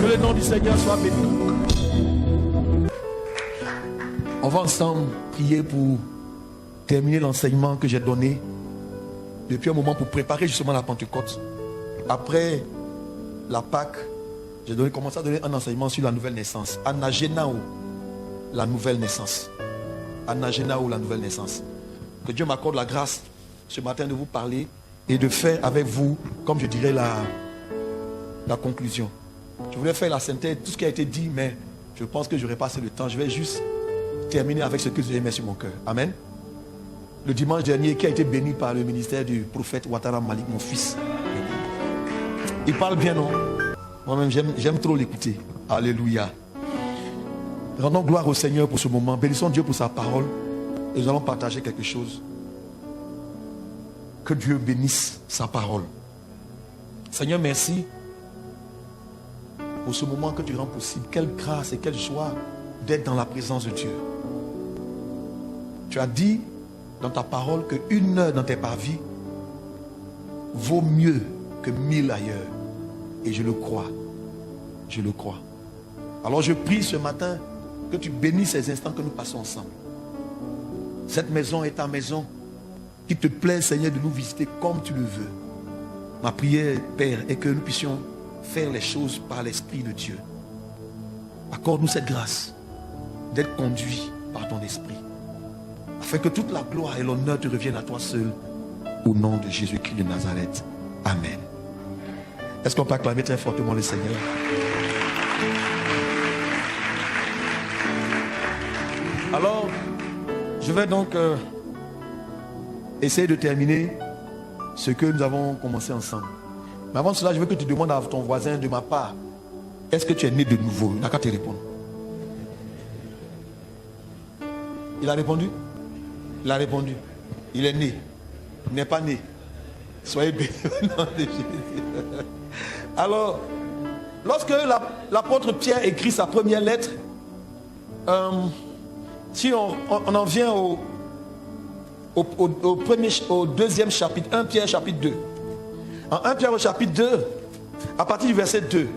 le nom du Seigneur soit béni. On va ensemble prier pour terminer l'enseignement que j'ai donné depuis un moment pour préparer justement la Pentecôte. Après la Pâque, j'ai commencé à donner un enseignement sur la nouvelle naissance. Anagenao, la nouvelle naissance. Anagenao, la nouvelle naissance. Que Dieu m'accorde la grâce ce matin de vous parler et de faire avec vous, comme je dirais, la conclusion. Je voulais faire la synthèse, tout ce qui a été dit, mais je pense que je n'aurai pas assez de temps. Je vais juste terminer avec ce que j'ai mis sur mon cœur. Amen. Le dimanche dernier, qui a été béni par le ministère du prophète Ouattara Malik, mon fils. Il parle bien, non? Moi-même, j'aime trop l'écouter. Alléluia. Rendons gloire au Seigneur pour ce moment. Bénissons Dieu pour sa parole. Et nous allons partager quelque chose. Que Dieu bénisse sa parole. Seigneur, merci pour ce moment que tu rends possible. Quelle grâce et quelle joie d'être dans la présence de Dieu. Tu as dit dans ta parole que 1 heure dans tes parvis vaut mieux que 1000 ailleurs. Et je le crois. Je le crois. Alors je prie ce matin que tu bénisses ces instants que nous passons ensemble. Cette maison est ta maison. Qu'il te plaît, Seigneur, de nous visiter comme tu le veux. Ma prière, Père, est que nous puissions faire les choses par l'Esprit de Dieu. Accorde-nous cette grâce d'être conduits par ton Esprit, afin que toute la gloire et l'honneur te reviennent à toi seul, au nom de Jésus-Christ de Nazareth. Amen. Est-ce qu'on peut acclamer très fortement le Seigneur? Alors, je vais donc essayer de terminer ce que nous avons commencé ensemble. Mais avant cela, je veux que tu demandes à ton voisin de ma part, est-ce que tu es né de nouveau? Il n'a qu'à te répondre. Il a répondu? Il a répondu. Il est né. Il n'est pas né. Soyez bénis au nom de Jésus. Alors, lorsque l'apôtre Pierre écrit sa première lettre, si on en vient au deuxième chapitre, 1 Pierre chapitre 2. En 1 Pierre au chapitre 2, à partir du verset 2,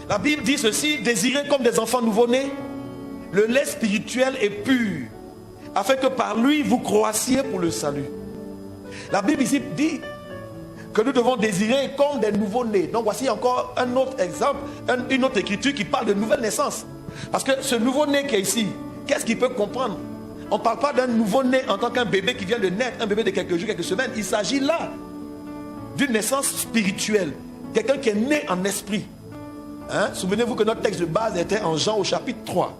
la Bible dit ceci: désirez comme des enfants nouveau-nés le lait spirituel et pur, afin que par lui vous croissiez pour le salut. La Bible ici dit que nous devons désirer comme des nouveau-nés. Donc voici encore un autre exemple, une autre écriture qui parle de nouvelle naissance. Parce que ce nouveau-né qui est ici, qu'est-ce qu'il peut comprendre? On ne parle pas d'un nouveau-né en tant qu'un bébé qui vient de naître, un bébé de quelques jours, quelques semaines. Il s'agit là d'une naissance spirituelle. Quelqu'un qui est né en esprit. Hein? Souvenez-vous que notre texte de base était en Jean au chapitre 3.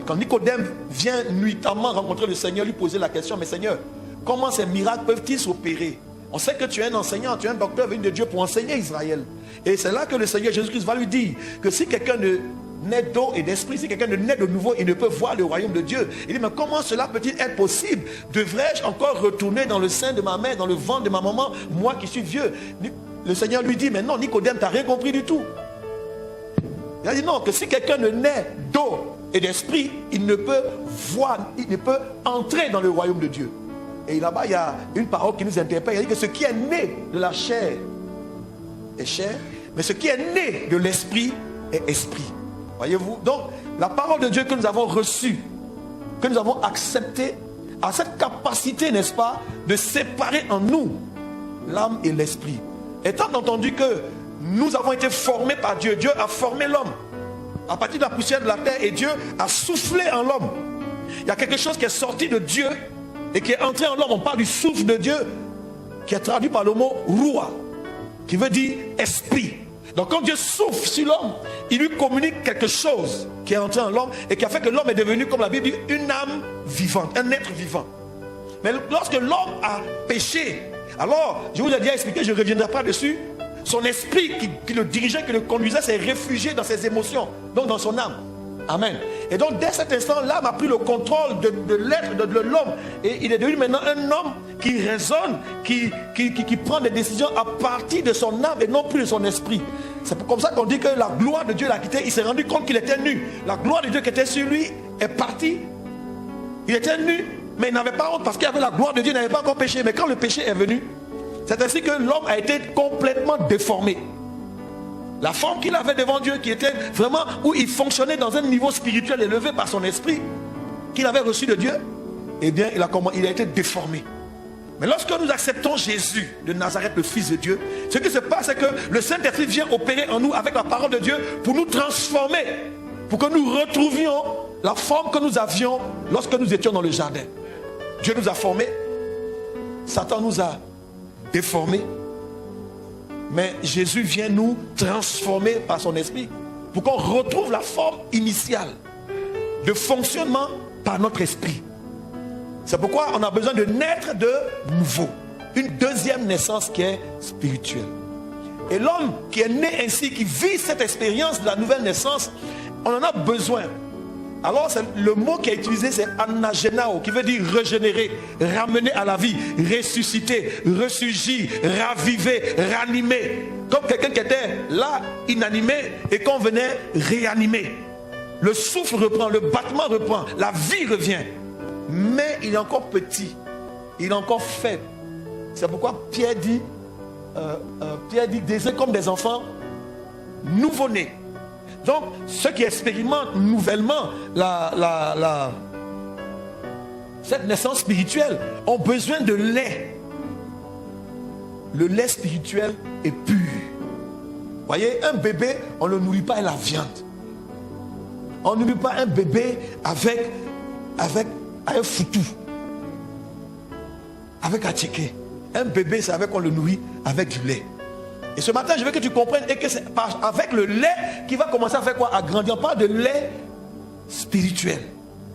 Quand Nicodème vient nuitamment rencontrer le Seigneur, lui poser la question: mais Seigneur, comment ces miracles peuvent-ils s'opérer? On sait que tu es un enseignant, tu es un docteur venu de Dieu pour enseigner Israël. Et c'est là que le Seigneur Jésus-Christ va lui dire que si quelqu'un ne naît d'eau et d'esprit, si quelqu'un ne naît de nouveau, il ne peut voir le royaume de Dieu. Il dit: mais comment cela peut-il être possible? Devrais-je encore retourner dans le sein de ma mère, dans le ventre de ma maman, moi qui suis vieux? Le Seigneur lui dit: mais non, Nicodème, tu n'as rien compris du tout. Il a dit non, que si quelqu'un ne naît d'eau et d'esprit, il ne peut voir, il ne peut entrer dans le royaume de Dieu. Et là-bas, il y a une parole qui nous interpelle. Il dit que ce qui est né de la chair est chair, mais ce qui est né de l'esprit est esprit. Voyez-vous? Donc, la parole de Dieu que nous avons reçue, que nous avons acceptée, a cette capacité, n'est-ce pas, de séparer en nous l'âme et l'esprit. Étant entendu que nous avons été formés par Dieu, Dieu a formé l'homme à partir de la poussière de la terre et Dieu a soufflé en l'homme. Il y a quelque chose qui est sorti de Dieu et qui est entré en l'homme. On parle du souffle de Dieu qui est traduit par le mot Roua, qui veut dire esprit. Donc quand Dieu souffle sur l'homme, il lui communique quelque chose qui est entré en l'homme et qui a fait que l'homme est devenu, comme la Bible dit, une âme vivante, un être vivant. Mais lorsque l'homme a péché, alors, je vous ai déjà expliqué, je ne reviendrai pas dessus, son esprit qui le dirigeait, qui le conduisait, s'est réfugié dans ses émotions, donc dans son âme. Amen. Et donc dès cet instant, l'âme a pris le contrôle de l'être, de l'homme. Et il est devenu maintenant un homme qui raisonne, qui prend des décisions à partir de son âme et non plus de son esprit. C'est comme ça qu'on dit que la gloire de Dieu l'a quitté. Il s'est rendu compte qu'il était nu. La gloire de Dieu qui était sur lui est partie. Il était nu, mais il n'avait pas honte parce qu'il y avait la gloire de Dieu, il n'avait pas encore péché. Mais quand le péché est venu, c'est ainsi que l'homme a été complètement déformé. La forme qu'il avait devant Dieu, qui était vraiment où il fonctionnait dans un niveau spirituel élevé par son esprit, qu'il avait reçu de Dieu, eh bien il a été déformé. Mais lorsque nous acceptons Jésus de Nazareth, le Fils de Dieu, ce qui se passe, c'est que le Saint-Esprit vient opérer en nous avec la parole de Dieu pour nous transformer, pour que nous retrouvions la forme que nous avions lorsque nous étions dans le jardin. Dieu nous a formés, Satan nous a déformés, mais Jésus vient nous transformer par son esprit pour qu'on retrouve la forme initiale de fonctionnement par notre esprit. C'est pourquoi on a besoin de naître de nouveau. Une deuxième naissance qui est spirituelle. Et l'homme qui est né ainsi, qui vit cette expérience de la nouvelle naissance, on en a besoin. Alors le mot qui est utilisé, c'est anagenao, qui veut dire régénérer, ramener à la vie, ressusciter, ressurgir, raviver, ranimer. Comme quelqu'un qui était là, inanimé, et qu'on venait réanimer. Le souffle reprend, le battement reprend, la vie revient. Mais il est encore petit, il est encore faible. C'est pourquoi Pierre dit, désirez comme des enfants nouveau-nés. Donc, ceux qui expérimentent nouvellement cette naissance spirituelle ont besoin de lait. Le lait spirituel est pur. Vous voyez, un bébé, on ne le nourrit pas avec la viande. On ne nourrit pas un bébé avec un foutou, avec un tchéké. Un bébé, c'est avec on le nourrit avec du lait. Et ce matin, je veux que tu comprennes et que c'est avec le lait qui va commencer à faire quoi? À grandir. On parle de lait spirituel.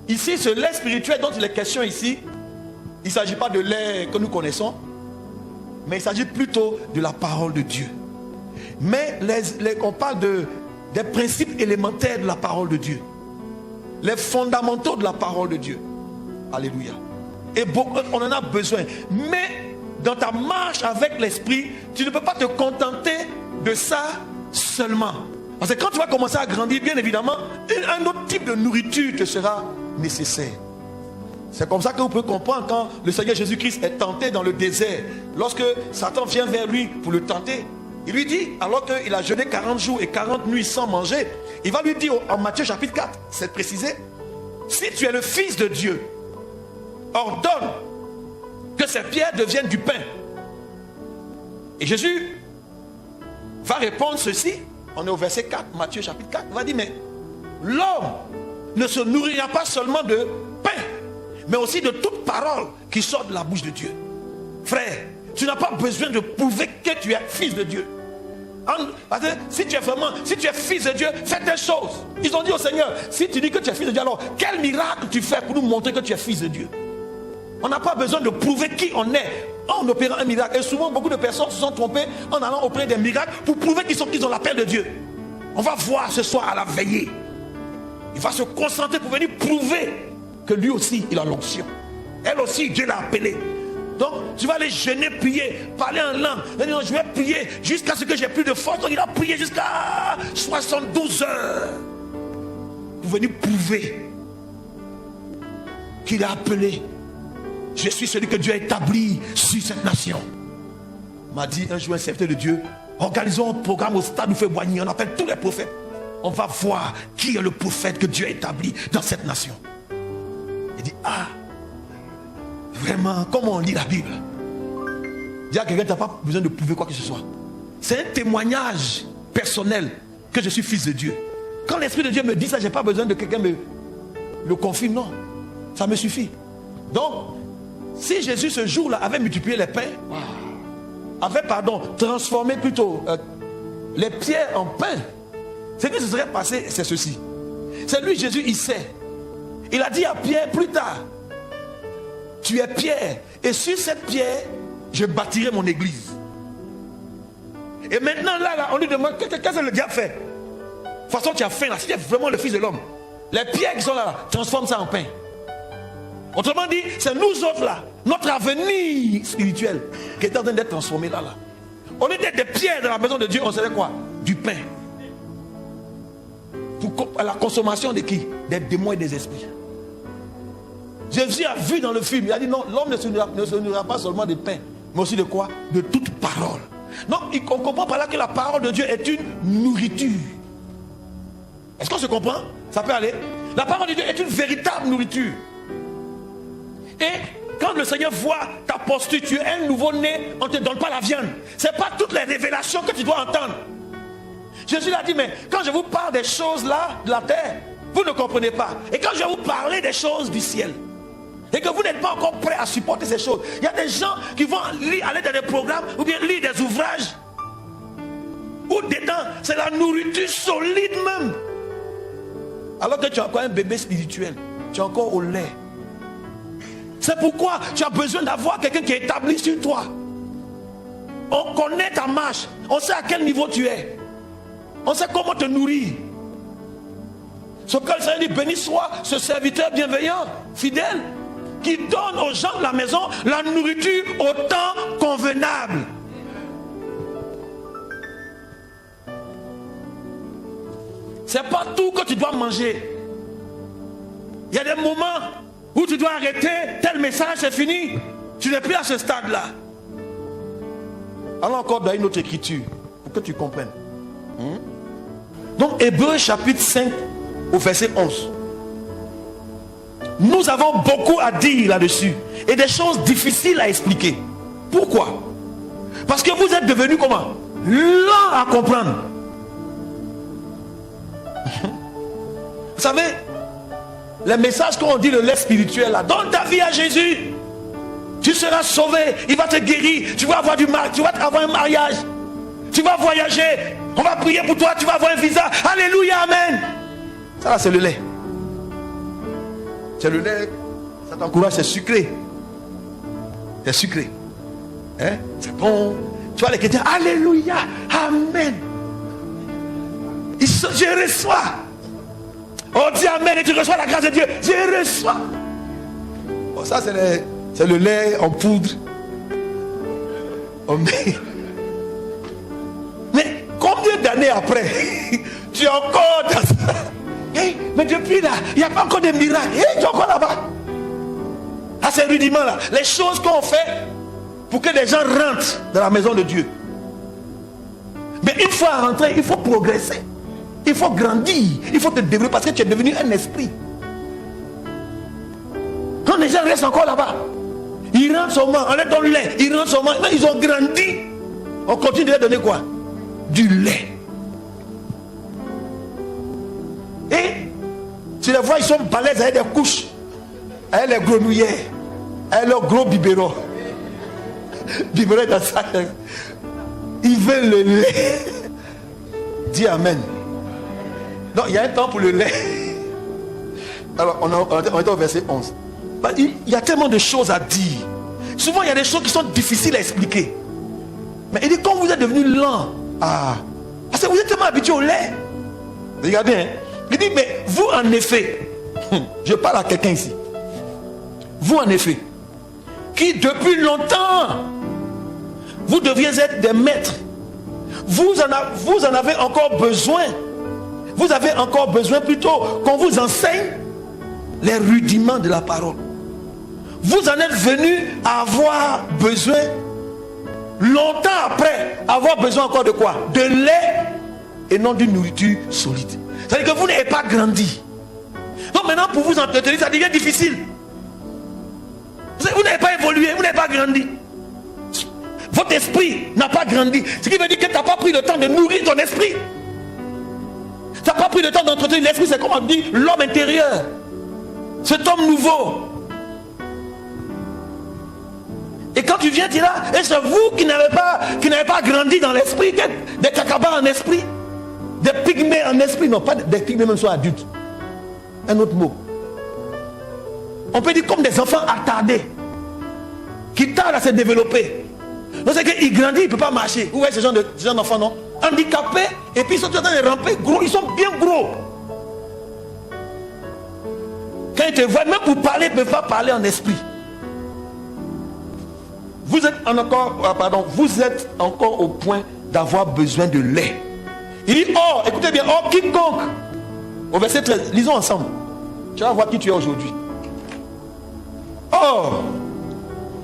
Ici, ce lait spirituel dont il est question ici, il ne s'agit pas de lait que nous connaissons, mais il s'agit plutôt de la parole de Dieu. Mais on parle des principes élémentaires de la parole de Dieu. Les fondamentaux de la parole de Dieu. Alléluia. Et on en a besoin. Mais dans ta marche avec l'esprit, tu ne peux pas te contenter de ça seulement. Parce que quand tu vas commencer à grandir, bien évidemment, un autre type de nourriture te sera nécessaire. C'est comme ça que vous pouvez comprendre quand le Seigneur Jésus-Christ est tenté dans le désert. Lorsque Satan vient vers lui pour le tenter, il lui dit, alors qu'il a jeûné 40 jours et 40 nuits sans manger, il va lui dire en Matthieu chapitre 4, c'est précisé, si tu es le Fils de Dieu, ordonne que ces pierres deviennent du pain. Et Jésus va répondre ceci. On est au verset 4, Matthieu chapitre 4. Il va dire, mais l'homme ne se nourrira pas seulement de pain, mais aussi de toute parole qui sort de la bouche de Dieu. Frère, tu n'as pas besoin de prouver que tu es fils de Dieu. Parce que si tu es fils de Dieu, fais telle chose. Ils ont dit au Seigneur, si tu dis que tu es fils de Dieu, alors quel miracle tu fais pour nous montrer que tu es fils de Dieu? On n'a pas besoin de prouver qui on est en opérant un miracle. Et souvent, beaucoup de personnes se sont trompées en allant opérer des miracles pour prouver qu'ils ont l'appel de Dieu. On va voir ce soir à la veillée. Il va se concentrer pour venir prouver que lui aussi, il a l'onction. Elle aussi, Dieu l'a appelé. Donc, tu vas aller jeûner, prier, parler en langue. Non, je vais prier jusqu'à ce que j'ai plus de force. Donc, il a prié jusqu'à 72 heures. Pour venir prouver qu'il a appelé. Je suis celui que Dieu a établi sur cette nation. M'a dit un jour un serviteur de Dieu, organisons un programme au stade où fait Boigny. On appelle tous les prophètes. On va voir qui est le prophète que Dieu a établi dans cette nation. Il dit, vraiment, comment on lit la Bible? Dis à quelqu'un, tu n'as pas besoin de prouver quoi que ce soit. C'est un témoignage personnel que je suis fils de Dieu. Quand l'Esprit de Dieu me dit ça, je n'ai pas besoin de quelqu'un me le confirme. Non, ça me suffit. Donc, si Jésus ce jour-là avait multiplié les pains, avait transformé plutôt les pierres en pain, ce qui se serait passé, c'est ceci. C'est lui, Jésus, il sait. Il a dit à Pierre plus tard, tu es Pierre, et sur cette pierre, je bâtirai mon église. Et maintenant, là on lui demande, qu'est-ce que le diable fait? De toute façon, tu as faim là, si tu es vraiment le Fils de l'homme, les pierres qui sont là, transforme ça en pain. Autrement dit, c'est nous autres là, notre avenir spirituel qui est en train d'être transformé là. Au lieu d'être des pierres dans la maison de Dieu, on serait quoi? Du pain. Pour la consommation de qui? Des démons et des esprits. Jésus a vu dans le film, il a dit non, l'homme ne se nourrira pas seulement de pain, mais aussi de quoi? De toute parole. Donc, on comprend par là que la parole de Dieu est une nourriture. Est-ce qu'on se comprend? Ça peut aller. La parole de Dieu est une véritable nourriture. Et quand le Seigneur voit ta posture, tu es un nouveau-né, on ne te donne pas la viande. Ce n'est pas toutes les révélations que tu dois entendre. Jésus l'a dit, mais quand je vous parle des choses là, de la terre, vous ne comprenez pas. Et quand je vais vous parler des choses du ciel, et que vous n'êtes pas encore prêt à supporter ces choses, il y a des gens qui vont aller dans des programmes ou bien lire des ouvrages où dedans c'est la nourriture solide même, alors que tu es encore un bébé spirituel, tu es encore au lait. C'est pourquoi tu as besoin d'avoir quelqu'un qui est établi sur toi. On connaît ta marche, on sait à quel niveau tu es, on sait comment te nourrir. Ce que le Seigneur dit, béni soit ce serviteur bienveillant, fidèle, qui donne aux gens de la maison la nourriture au temps convenable. C'est pas tout que tu dois manger. Il y a des moments où tu dois arrêter, tel message c'est fini. Tu n'es plus à ce stade-là. Allons encore dans une autre écriture pour que tu comprennes. Donc Hébreux chapitre 5 au verset 11. Nous avons beaucoup à dire là-dessus et des choses difficiles à expliquer. Pourquoi? Parce que vous êtes devenus comment? Lents à comprendre. Vous savez, les messages qu'on dit, le lait spirituel là, donne ta vie à Jésus, tu seras sauvé, il va te guérir, tu vas avoir du mal, tu vas avoir un mariage, tu vas voyager, on va prier pour toi, tu vas avoir un visa, alléluia, amen. Ça là c'est le lait. C'est le lait, ça t'encourage, c'est sucré. C'est sucré. Hein? C'est bon. Tu vois les chrétiens, alléluia, amen. Je reçois. On dit amen et tu reçois la grâce de Dieu. Je reçois. Bon, ça c'est le lait en poudre. Oh, mais combien d'années après, tu es encore dans ça? Hey, mais depuis là, il n'y a pas encore de miracles. Hey, tu es encore là-bas. À ces rudiments-là, les choses qu'on fait pour que les gens rentrent dans la maison de Dieu. Mais une fois rentré, il faut progresser. Il faut grandir. Il faut te développer parce que tu es devenu un esprit. Quand les gens restent encore là-bas, ils rentrent seulement, on leur donne lait, ils rentrent seulement, ils ont grandi. On continue de leur donner quoi? Du lait. Et tu les vois, ils sont balèzes avec des couches, avec les grenouillères, avec leurs gros biberons. Biberons dans ça. Ils veulent le lait. Dis amen. Non, il y a un temps pour le lait. Alors, on est au verset 11. Il y a tellement de choses à dire. Souvent, il y a des choses qui sont difficiles à expliquer. Mais il dit, quand vous êtes devenu lent, parce que vous êtes tellement habitué au lait. Regardez, hein. Il dit, mais vous en effet, je parle à quelqu'un ici. Vous en effet, qui depuis longtemps, vous deviez être des maîtres. Vous en avez encore besoin. Vous avez encore besoin plutôt qu'on vous enseigne les rudiments de la parole. Vous en êtes venus à avoir besoin, longtemps après, avoir besoin encore de quoi? De lait et non d'une nourriture solide. C'est-à-dire que vous n'avez pas grandi. Donc maintenant pour vous entretenir, ça devient difficile. Vous n'avez pas évolué, vous n'avez pas grandi. Votre esprit n'a pas grandi. Ce qui veut dire que tu n'as pas pris le temps de nourrir ton esprit. Tu n'as pas pris le temps d'entretenir l'esprit. C'est comme on dit l'homme intérieur. Cet homme nouveau. Et quand tu viens, tu es là. Et c'est vous qui n'avez pas grandi dans l'esprit. Des cacabas en esprit. Des pygmées en esprit. Non, pas des pygmées même soit adultes. Un autre mot. On peut dire comme des enfants attardés. Qui tardent à se développer. Donc c'est qu'il grandit, il ne peut pas marcher. Vous voyez ce genre d'enfants, non? Handicapés, et puis ils sont en train de ramper, gros, ils sont bien gros. Quand ils te voient, même pour parler, ils ne peuvent pas parler en esprit. Vous êtes encore au point d'avoir besoin de lait. Il dit, oh, écoutez bien, oh, quiconque. Au verset 13, lisons ensemble. Tu vas voir qui tu es aujourd'hui. Oh,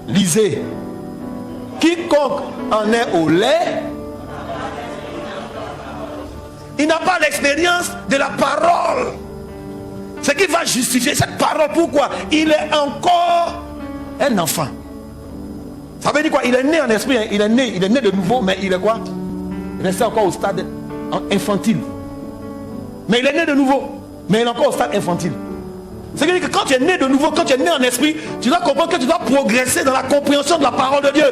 lisez. quiconque en est au lait, il n'a pas l'expérience de la parole. Ce qui va justifier cette parole, pourquoi? Il est encore un enfant. Ça veut dire quoi? Il est né en esprit, hein? Il est né de nouveau, mais il est quoi? Il est encore au stade infantile. Mais il est né de nouveau, mais il est encore au stade infantile. C'est-à-dire que quand tu es né de nouveau, quand tu es né en esprit, tu dois comprendre que tu dois progresser dans la compréhension de la parole de Dieu.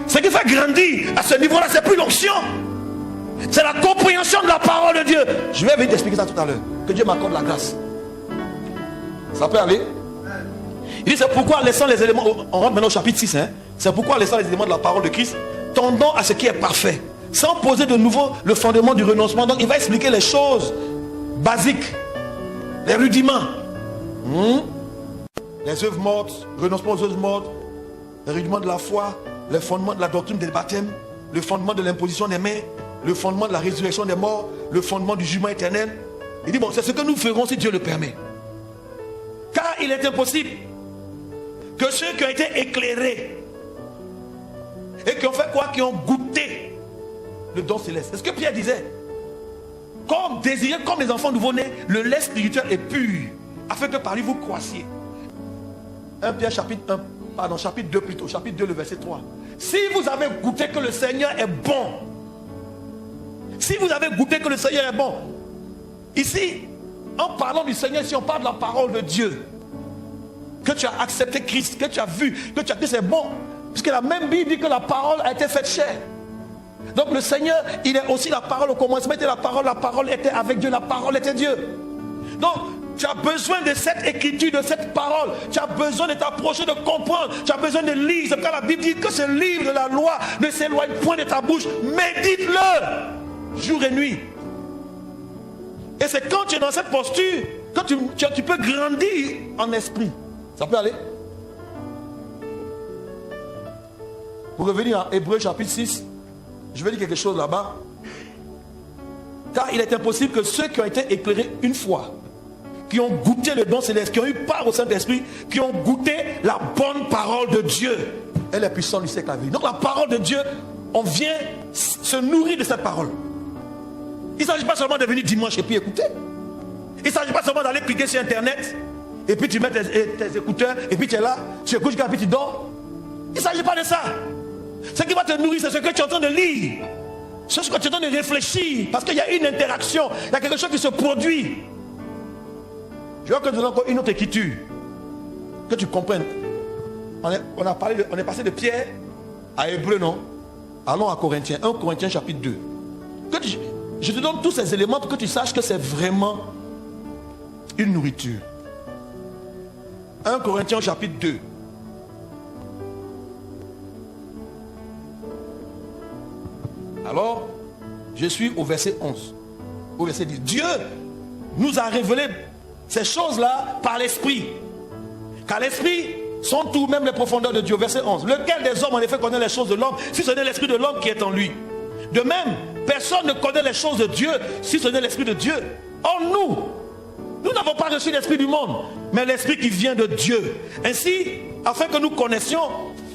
Ce qui fait grandir à ce niveau-là, c'est plus l'onction, c'est la compréhension de la parole de Dieu. Je vais venir t'expliquer ça tout à l'heure. Que Dieu m'accorde la grâce. Ça peut aller? Il dit c'est pourquoi laissant les éléments, on rentre maintenant au chapitre 6, hein? C'est pourquoi laissant les éléments de la parole de Christ, tendant à ce qui est parfait, sans poser de nouveau le fondement du renoncement. Donc il va expliquer les choses basiques, les rudiments, les œuvres mortes, renoncement aux œuvres mortes, les rudiments de la foi, les fondements de la doctrine des baptêmes, le fondement de l'imposition des mains, le fondement de la résurrection des morts, le fondement du jugement éternel. Il dit bon, c'est ce que nous ferons si Dieu le permet. Car il est impossible que ceux qui ont été éclairés et qui ont fait quoi? Qui ont goûté le don céleste. C'est ce que Pierre disait. Comme désiré, comme les enfants nouveau-nés, le lait spirituel est pur, afin que par lui vous croissiez. 1 Pierre chapitre 2 plutôt, chapitre 2 le verset 3. Si vous avez goûté que le Seigneur est bon, si vous avez goûté que le Seigneur est bon, ici, en parlant du Seigneur, si on parle de la parole de Dieu, que tu as accepté Christ, que tu as vu, que tu as dit c'est bon, puisque la même Bible dit que la parole a été faite chair. Donc le Seigneur, il est aussi la parole. Au commencement était la parole était avec Dieu, la parole était Dieu. Donc tu as besoin de cette écriture, de cette parole. Tu as besoin de t'approcher, de comprendre. Tu as besoin de lire. C'est quand la Bible dit que ce livre de la loi ne s'éloigne point de ta bouche. Médite-le jour et nuit. Et c'est quand tu es dans cette posture que tu peux grandir en esprit. Ça peut aller? Pour revenir à Hébreux chapitre 6, je vais dire quelque chose là-bas. Car il est impossible que ceux qui ont été éclairés une fois, qui ont goûté le don céleste, qui ont eu part au Saint-Esprit, qui ont goûté la bonne parole de Dieu, elle est puissante du siècle à venir. Donc la parole de Dieu, on vient se nourrir de cette parole. Il ne s'agit pas seulement de venir dimanche et puis écouter. Il ne s'agit pas seulement d'aller cliquer sur Internet, et puis tu mets tes écouteurs, et puis tu es là, tu écoutes, et puis tu dors. Il ne s'agit pas de ça. Ce qui va te nourrir, c'est ce que tu es en train de lire. C'est ce que tu es en train de réfléchir. Parce qu'il y a une interaction, il y a quelque chose qui se produit. Je veux que nous ayons encore une autre écriture. Que tu comprennes. On est passé de Pierre à Hébreu, non? Allons à Corinthiens. 1 Corinthiens chapitre 2. Je te donne tous ces éléments pour que tu saches que c'est vraiment une nourriture. 1 Corinthiens chapitre 2. Alors, je suis au verset 11. Au verset 10. Dieu nous a révélé ces choses-là par l'Esprit. Car l'Esprit sont tout, même les profondeurs de Dieu. Verset 11. Lequel des hommes en effet connaît les choses de l'homme, si ce n'est l'Esprit de l'homme qui est en lui. De même, personne ne connaît les choses de Dieu, si ce n'est l'Esprit de Dieu. Or nous n'avons pas reçu l'Esprit du monde, mais l'Esprit qui vient de Dieu. Ainsi, afin que nous connaissions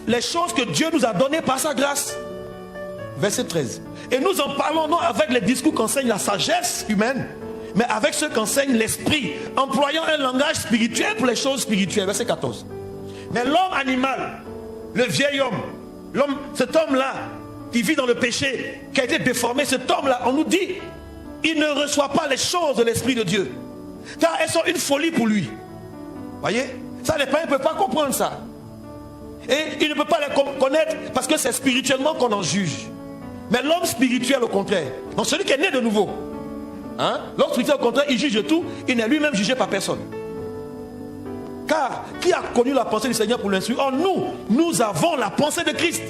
les choses que Dieu nous a données par sa grâce. Verset 13. Et nous en parlons non avec les discours qu'enseigne la sagesse humaine, mais avec ceux qu'enseigne l'esprit, employant un langage spirituel pour les choses spirituelles. Verset 14. Mais l'homme animal, le vieil homme, cet homme-là qui vit dans le péché, qui a été déformé, cet homme-là, on nous dit, il ne reçoit pas les choses de l'Esprit de Dieu, car elles sont une folie pour lui. Voyez, ça les païens ne peuvent pas comprendre ça. Et il ne peut pas les connaître parce que c'est spirituellement qu'on en juge. Mais l'homme spirituel au contraire, donc celui qui est né de nouveau, l'homme spirituel au contraire, il juge tout, il n'est lui-même jugé par personne. Car qui a connu la pensée du Seigneur pour l'instruire? Or nous avons la pensée de Christ.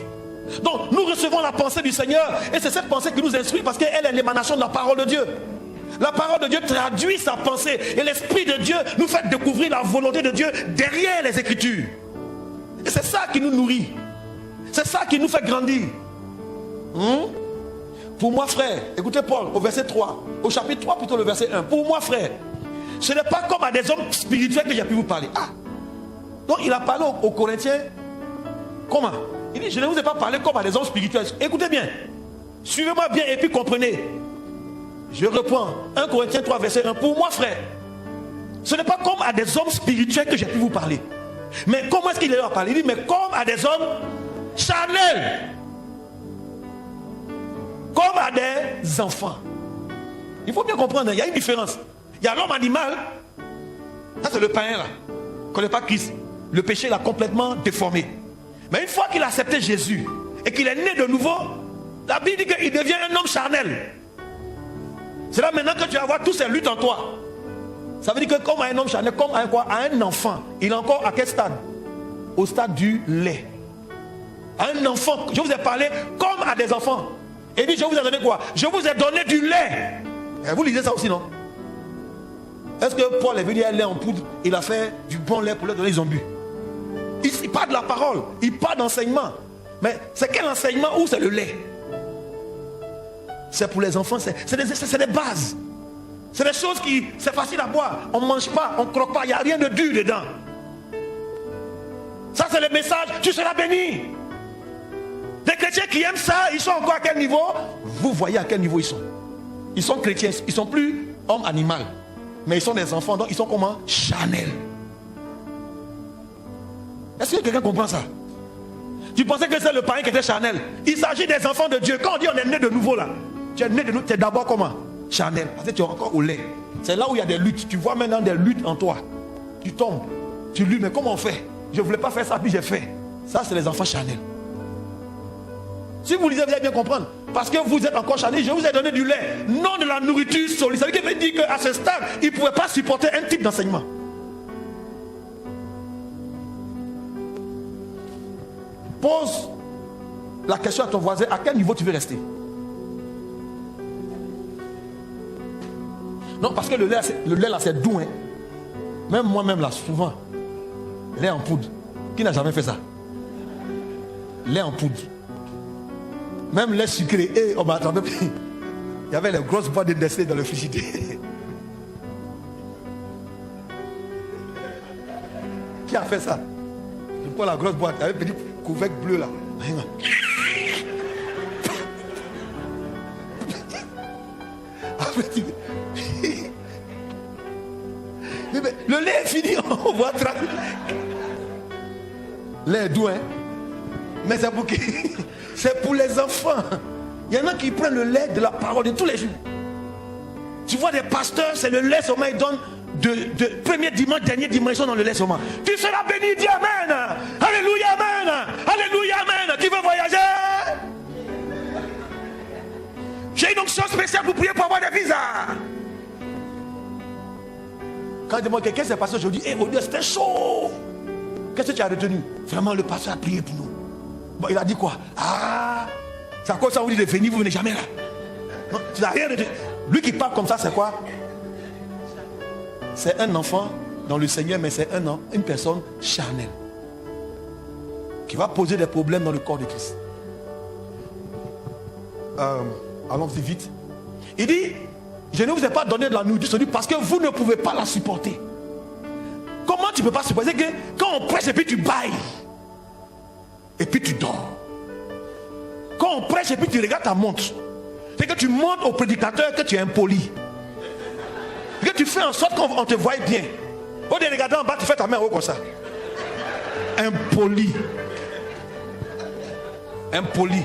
Donc nous recevons la pensée du Seigneur, et c'est cette pensée qui nous instruit parce qu'elle est l'émanation de la parole de Dieu. La parole de Dieu traduit sa pensée, et l'Esprit de Dieu nous fait découvrir la volonté de Dieu derrière les Écritures. Et c'est ça qui nous nourrit. C'est ça qui nous fait grandir. Pour moi, frère, écoutez Paul au verset 3, au chapitre 3 plutôt le verset 1. Pour moi, frère, ce n'est pas comme à des hommes spirituels que j'ai pu vous parler. Donc il a parlé aux Corinthiens. Comment? Il dit, je ne vous ai pas parlé comme à des hommes spirituels. Écoutez bien. Suivez-moi bien et puis comprenez. Je reprends 1 Corinthiens 3 verset 1. Pour moi frère, ce n'est pas comme à des hommes spirituels que j'ai pu vous parler. Mais comment est-ce qu'il leur a parlé? Il dit, mais comme à des hommes charnels. Comme à des enfants. Il faut bien comprendre, il y a une différence. Il y a l'homme animal. Ça c'est le païen là. Il ne connaît pas Christ. Le péché l'a complètement déformé. Mais une fois qu'il a accepté Jésus et qu'il est né de nouveau, la Bible dit qu'il devient un homme charnel. C'est là maintenant que tu vas voir toutes ces luttes en toi. Ça veut dire que comme un homme charnel, comme à quoi? À un enfant. Il est encore à quel stade? Au stade du lait. À un enfant, je vous ai parlé comme à des enfants. Et dit, je vous ai donné quoi? Je vous ai donné du lait. Et vous lisez ça aussi, non? Est-ce que Paul est venu à lait en poudre? Il a fait du bon lait pour leur donner, ils ont bu. Il parle de la parole, il parle d'enseignement. Mais c'est quel enseignement ou c'est le lait? C'est pour les enfants, c'est des bases. C'est des choses qui, c'est facile à boire. On ne mange pas, on ne croque pas, il n'y a rien de dur dedans. Ça c'est le message, tu seras béni. Des chrétiens qui aiment ça, ils sont encore à quel niveau? Vous voyez à quel niveau ils sont. Ils sont chrétiens, ils ne sont plus hommes animaux. Mais ils sont des enfants, donc ils sont comment? Charnels. Est-ce que quelqu'un comprend ça? Tu pensais que c'est le païen qui était charnel? Il s'agit des enfants de Dieu. Quand on dit on est né de nouveau là, tu es né de nouveau, tu es d'abord comment? Charnel. Parce que tu es encore au lait. C'est là où il y a des luttes. Tu vois maintenant des luttes en toi. Tu tombes, tu luttes, mais comment on fait? Je ne voulais pas faire ça, puis j'ai fait. Ça, c'est les enfants charnels. Si vous lisez, vous allez bien comprendre. Parce que vous êtes encore charnel, je vous ai donné du lait, non de la nourriture solide. Ça veut dire qu'à ce stade, il ne pouvait pas supporter un type d'enseignement. Pose la question à ton voisin, à quel niveau tu veux rester? Non, parce que le lait là, c'est doux. Hein? Même moi-même là, souvent, lait en poudre. Qui n'a jamais fait ça? Lait en poudre. Même lait sucré. Et on m'attendait. Il y avait les grosses boîtes de Nestlé dans le frigidaire. Qui a fait ça? Je prends la grosse boîte, il y avait un petit couvercle bleu là. Le lait est fini, on voit tracer. Lait est doux, hein? Mais c'est pour qui? C'est pour les enfants. Il y en a qui prennent le lait de la parole de tous les jours. Tu vois des pasteurs, c'est le lait seulement, ils donnent de premier dimanche, dernier dimanche, ils sont dans le lait seulement. Tu seras béni, dis amen. Alléluia, amen. Alléluia, amen. Qui veut voyager? J'ai une onction spéciale pour prier pour avoir des visas. Quand je demande quelqu'un, c'est passé aujourd'hui, hey, Dieu, c'était chaud. Qu'est-ce que tu as retenu? Vraiment, le pasteur a prié pour nous. Bon, il a dit quoi? Ah, c'est à cause ça, vous dites de venir, vous venez jamais là. Non, tu n'as rien retenu. Lui qui parle comme ça, c'est quoi? C'est un enfant dans le Seigneur, mais c'est une personne charnelle qui va poser des problèmes dans le corps de Christ. Allons-y vite. Il dit, je ne vous ai pas donné de la nourriture solide parce que vous ne pouvez pas la supporter. Comment tu ne peux pas supporter que quand on prêche et puis tu bailles et puis tu dors? Quand on prêche et puis tu regardes ta montre, c'est que tu montres au prédicateur que tu es impoli. Que tu fais en sorte qu'on te voie bien. Au lieu de regarder en bas, tu fais ta main en haut comme ça. Impoli. Impoli.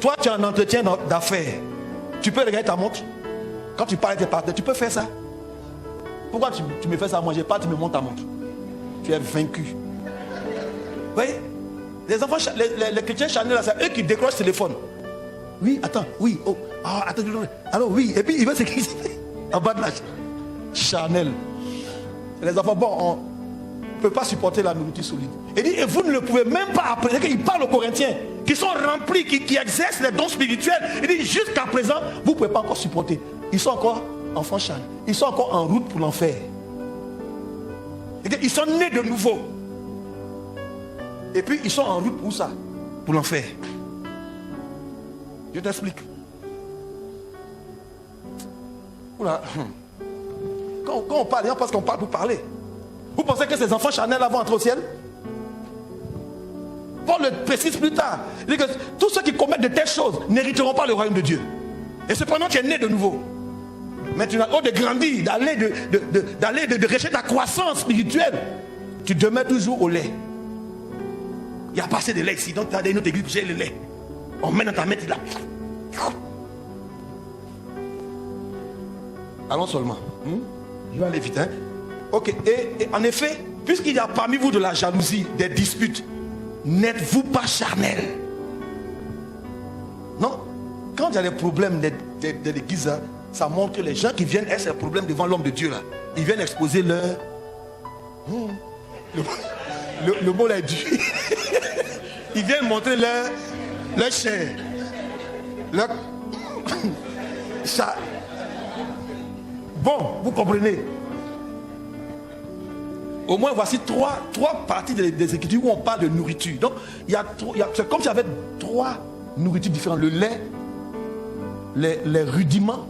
Toi, tu as un entretien d'affaires. Tu peux regarder ta montre. Quand tu parles à tes partenaires, tu peux faire ça. Pourquoi tu me fais ça? Moi, j'ai pas, tu me montres ta montre. Tu es vaincu. Vous voyez? Les enfants, les chrétiens charnels, c'est eux qui décrochent le téléphone. Oui, attends, oui, oh, ah, attends, alors oui, et puis il va s'écrire en bas de la charnel. Les enfants, bon, on ne peut pas supporter la nourriture solide. Il dit, et vous ne le pouvez même pas après. Il parle aux Corinthiens qui sont remplis, qui exercent les dons spirituels. Il dit, jusqu'à présent, vous ne pouvez pas encore supporter. Ils sont encore enfants charnels. Ils sont encore en route pour l'enfer. Ils sont nés de nouveau. Et puis ils sont en route pour ça? Pour l'enfer. Je t'explique. Quand on parle, parce qu'on parle pour parler. Vous pensez que ces enfants charnels vont entrer au ciel? Paul le précise plus tard. Il dit que tous ceux qui commettent de telles choses n'hériteront pas le royaume de Dieu. Et cependant, tu es né de nouveau. Mais tu n'as pas de grandir, d'aller de rechercher ta croissance spirituelle. Tu demeures toujours au lait. Il n'y a pas assez de lait ici. Donc tu as une autre église, j'ai le lait. On met dans ta main, tu là. Allons seulement. Je vais aller vite. Hein? Ok. Et en effet, puisqu'il y a parmi vous de la jalousie, des disputes, n'êtes-vous pas charnel? Non. Quand il y a des problèmes de l'église, hein, ça montre que les gens qui viennent, c'est un problème devant l'homme de Dieu là. Ils viennent exposer leur... Le mot là est dur. Ils viennent montrer leur chair. Leur... Ça... Bon, vous comprenez. Au moins, voici trois parties des Écritures où on parle de nourriture. Donc, c'est comme s'il y avait 3 nourritures différentes. Le lait, les rudiments,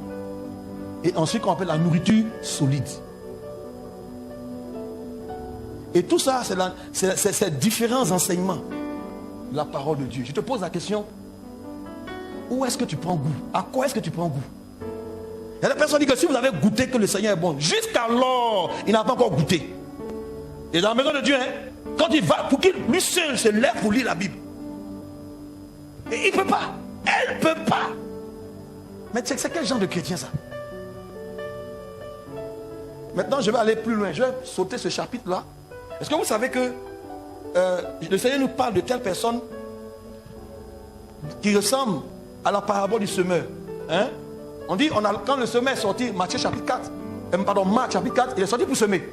et ensuite qu'on appelle la nourriture solide. Et tout ça, c'est différents enseignements de la parole de Dieu. Je te pose la question, où est-ce que tu prends goût? À quoi est-ce que tu prends goût? Il y a des personnes qui disent que si vous avez goûté que le Seigneur est bon, jusqu'alors, il n'a pas encore goûté. Et dans la maison de Dieu, hein, quand il va, pour qu'il lui seul se lève pour lire la Bible. Et il ne peut pas. Elle ne peut pas. Mais c'est quel genre de chrétien ça? Maintenant, je vais aller plus loin. Je vais sauter ce chapitre-là. Est-ce que vous savez que le Seigneur nous parle de telles personnes qui ressemblent à la parabole du semeur, hein? On dit, quand le semeur est sorti, Marc chapitre 4, il est sorti pour semer.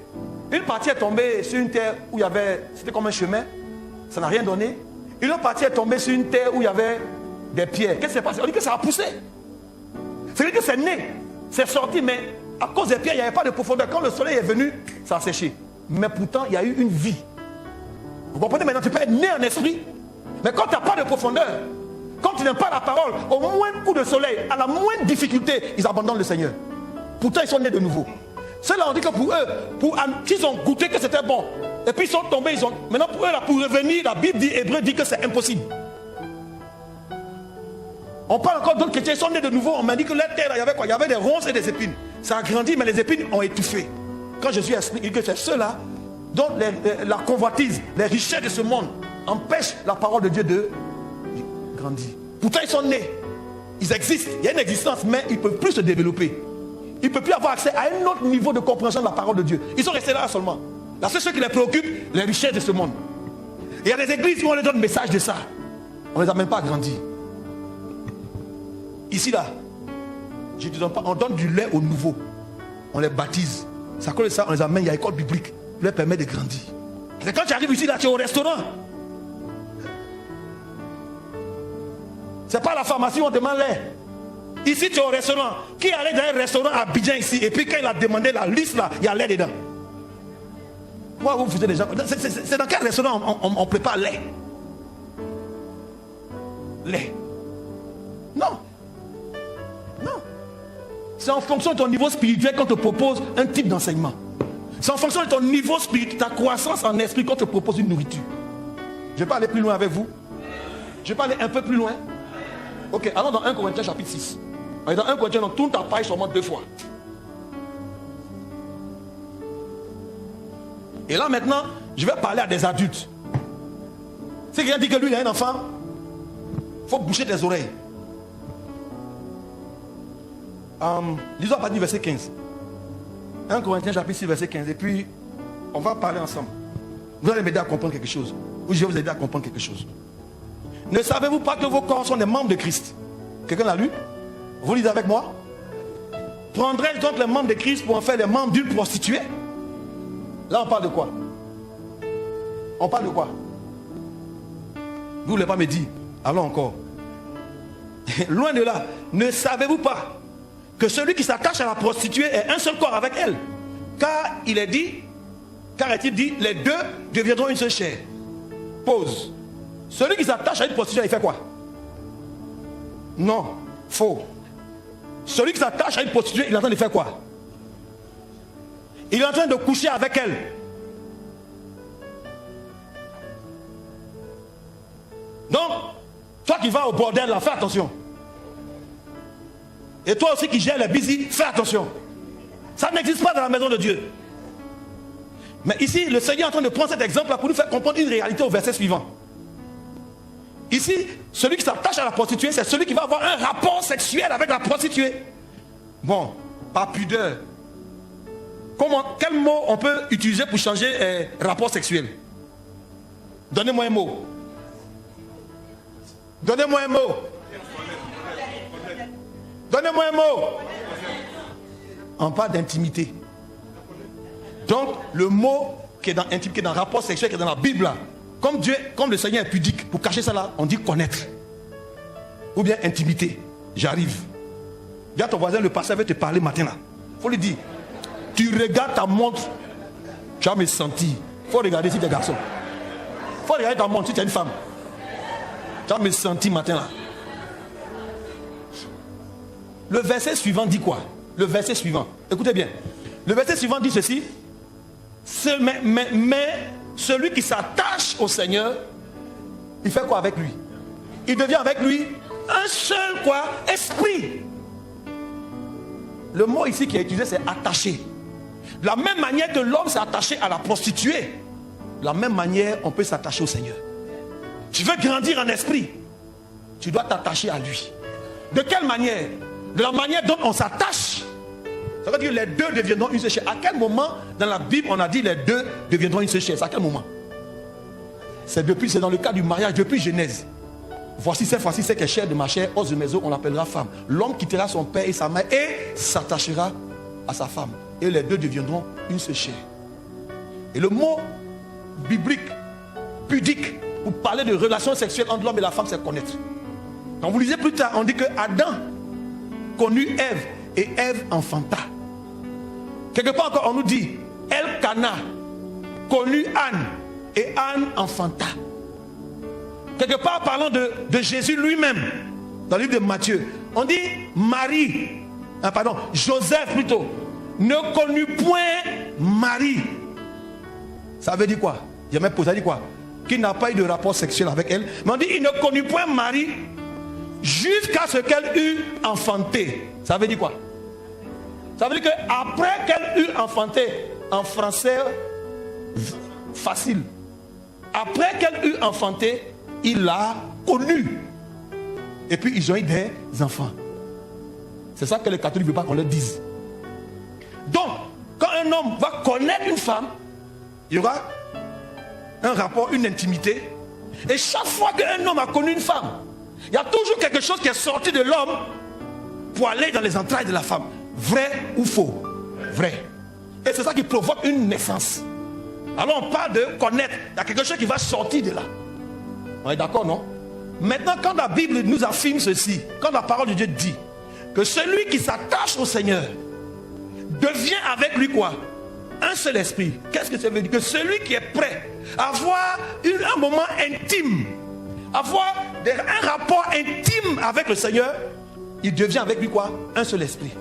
Une partie est tombée sur une terre où il y avait, c'était comme un chemin, ça n'a rien donné. Une autre partie est tombée sur une terre où il y avait des pierres. Qu'est-ce qui s'est passé? On dit que ça a poussé. C'est-à-dire que c'est né, c'est sorti, mais à cause des pierres, il n'y avait pas de profondeur. Quand le soleil est venu, ça a séché. Mais pourtant, il y a eu une vie. Vous comprenez maintenant, tu peux être né en esprit, mais quand tu n'as pas de profondeur, quand tu n'aimes pas la parole, au moindre coup de soleil, à la moindre difficulté, ils abandonnent le Seigneur. Pourtant, ils sont nés de nouveau. Ceux-là, on dit que pour eux, qu'ils ont goûté que c'était bon, et puis ils sont tombés, maintenant pour eux, là, pour revenir, la Bible dit, Hébreu dit que c'est impossible. On parle encore d'autres chrétiens, ils sont nés de nouveau, on m'a dit que la terre, il y avait quoi? Il y avait des ronces et des épines. Ça a grandi, mais les épines ont étouffé. Quand Jésus explique que c'est ceux-là dont la convoitise, les richesses de ce monde empêchent la parole de Dieu de grandir. Pourtant, ils sont nés. Ils existent. Il y a une existence, mais ils ne peuvent plus se développer. Ils ne peuvent plus avoir accès à un autre niveau de compréhension de la parole de Dieu. Ils sont restés là seulement. Là, c'est ce qui les préoccupe, les richesses de ce monde. Et il y a des églises où on les donne le message de ça. On ne les amène pas à grandir. Ici, là, je ne te donne pas, on donne du lait aux nouveaux. On les baptise. C'est à cause de ça, on les amène, il y a l'école biblique. On leur permet de grandir. Et quand tu arrives ici, là, tu es au restaurant. C'est pas la pharmacie où on demande lait. Ici, tu es au restaurant. Qui allait dans un restaurant à Abidjan ici, et puis quand il a demandé la liste là, il y a lait dedans. Moi, vous faisiez déjà. C'est dans quel restaurant on prépare lait? Lait. Non. Non. C'est en fonction de ton niveau spirituel qu'on te propose un type d'enseignement. C'est en fonction de ton niveau spirituel, ta croissance en esprit qu'on te propose une nourriture. Je vais pas aller plus loin avec vous. Je vais pas aller un peu plus loin. Ok, allons dans 1 Corinthiens chapitre 6. On est dans 1 Corinthiens, on tourne ta page seulement 2 fois. Et là maintenant, je vais parler à des adultes. C'est quelqu'un dit que lui il a un enfant, il faut boucher des oreilles. Lisons à partir du verset 15. 1 Corinthiens chapitre 6 verset 15. Et puis on va parler ensemble. Vous allez m'aider à comprendre quelque chose. Ou je vais vous aider à comprendre quelque chose. Ne savez-vous pas que vos corps sont des membres de Christ? Quelqu'un l'a lu? Vous lisez avec moi? Prendrais-je donc les membres de Christ pour en faire les membres d'une prostituée? Là on parle de quoi? On parle de quoi? Vous ne voulez pas me dire? Allons encore. Loin de là. Ne savez-vous pas que celui qui s'attache à la prostituée est un seul corps avec elle? Car il est dit, car est-il dit, les deux deviendront une seule chair. Pause. Celui qui s'attache à une prostituée, il fait quoi? Non, faux. Celui qui s'attache à une prostituée, il est en train de faire quoi? Il est en train de coucher avec elle. Donc, toi qui vas au bordel là, fais attention. Et toi aussi qui gères les busy, fais attention. Ça n'existe pas dans la maison de Dieu. Mais ici, le Seigneur est en train de prendre cet exemple là pour nous faire comprendre une réalité au verset suivant. Ici, celui qui s'attache à la prostituée, c'est celui qui va avoir un rapport sexuel avec la prostituée. Bon, par pudeur. Quel mot on peut utiliser pour changer rapport sexuel? Donnez-moi un mot. Donnez-moi un mot. Donnez-moi un mot. On parle d'intimité. Donc, le mot qui est dans intimité, qui est dans rapport sexuel, qui est dans la Bible, là, comme le Seigneur est pudique, pour cacher ça là, on dit connaître. Ou bien intimité. J'arrive. Dis à ton voisin, le pasteur veut te parler matin là. Il faut lui dire, tu regardes ta montre, tu vas me sentir. Il faut regarder si tu es garçon. Il faut regarder ta montre si tu es une femme. Tu vas me sentir matin là. Le verset suivant dit quoi? Le verset suivant, écoutez bien. Le verset suivant dit ceci. Mais celui qui s'attache au Seigneur, il fait quoi avec lui? Il devient avec lui un seul quoi? Esprit. Le mot ici qui est utilisé, c'est attaché. De la même manière que l'homme s'est attaché à la prostituée, de la même manière on peut s'attacher au Seigneur. Tu veux grandir en esprit, tu dois t'attacher à lui. De quelle manière? De la manière dont on s'attache. Ça veut dire que les deux deviendront une seule chair. À quel moment dans la Bible on a dit les deux deviendront une seule chair? À quel moment? C'est dans le cas du mariage, depuis Genèse. Voici c'est que chair de ma chair, os de mes os, on l'appellera femme. L'homme quittera son père et sa mère et s'attachera à sa femme. Et les deux deviendront une seule chair. Et le mot biblique, pudique, pour parler de relations sexuelles entre l'homme et la femme, c'est connaître. Quand vous lisez plus tard, on dit que Adam connut Ève et Ève enfanta. Quelque part encore, on nous dit Elkana connut Anne et Anne enfanta. Quelque part, parlant de Jésus lui-même, dans le livre de Matthieu, on dit Joseph plutôt, ne connut point Marie. Ça veut dire quoi? J'ai même posé, ça dit quoi? Qu'il n'a pas eu de rapport sexuel avec elle. Mais on dit il ne connut point Marie jusqu'à ce qu'elle eut enfanté. Ça veut dire quoi? Ça veut dire qu'après qu'elle eut enfanté, en français facile, après qu'elle eut enfanté, il l'a connue. Et puis ils ont eu des enfants. C'est ça que les catholiques ne veulent pas qu'on leur dise. Donc, quand un homme va connaître une femme, il y aura un rapport, une intimité. Et chaque fois qu'un homme a connu une femme, il y a toujours quelque chose qui est sorti de l'homme pour aller dans les entrailles de la femme. Vrai ou faux? Vrai. Et c'est ça qui provoque une naissance. Alors on parle de connaître. Il y a quelque chose qui va sortir de là. On est d'accord, non? Maintenant, quand la Bible nous affirme ceci, quand la parole de Dieu dit que celui qui s'attache au Seigneur devient avec lui quoi? Un seul esprit. Qu'est-ce que ça veut dire? Que celui qui est prêt à avoir un moment intime, avoir un rapport intime avec le Seigneur, il devient avec lui quoi? Un seul esprit.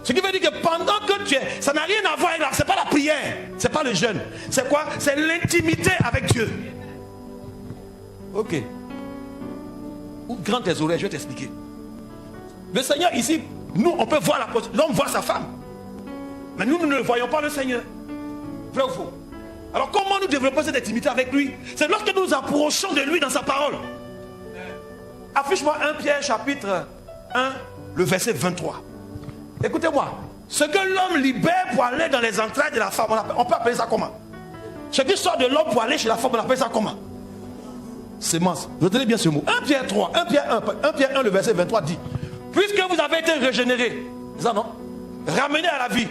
Ce qui veut dire que pendant que tu es, ça n'a rien à voir avec c'est pas la prière, c'est pas le jeûne. C'est quoi? C'est l'intimité avec Dieu. Ok. Ouvre grand tes oreilles, je vais t'expliquer. Le Seigneur ici, nous on peut voir l'homme voit sa femme. Mais nous ne voyons pas le Seigneur. Vrai ou faux? Alors comment nous développons cette intimité avec lui? C'est lorsque nous nous approchons de lui dans sa parole. Affiche-moi 1 Pierre chapitre 1, le verset 23. Écoutez-moi. Ce que l'homme libère pour aller dans les entrailles de la femme, on peut appeler ça comment? Ce qui sort de l'homme pour aller chez la femme, on appelle ça comment? Sémence. Retenez bien ce mot. 1 Pierre 3, 1 Pierre 1, le verset 23 dit: puisque vous avez été régénérés, c'est ça non? Ramenés à la vie.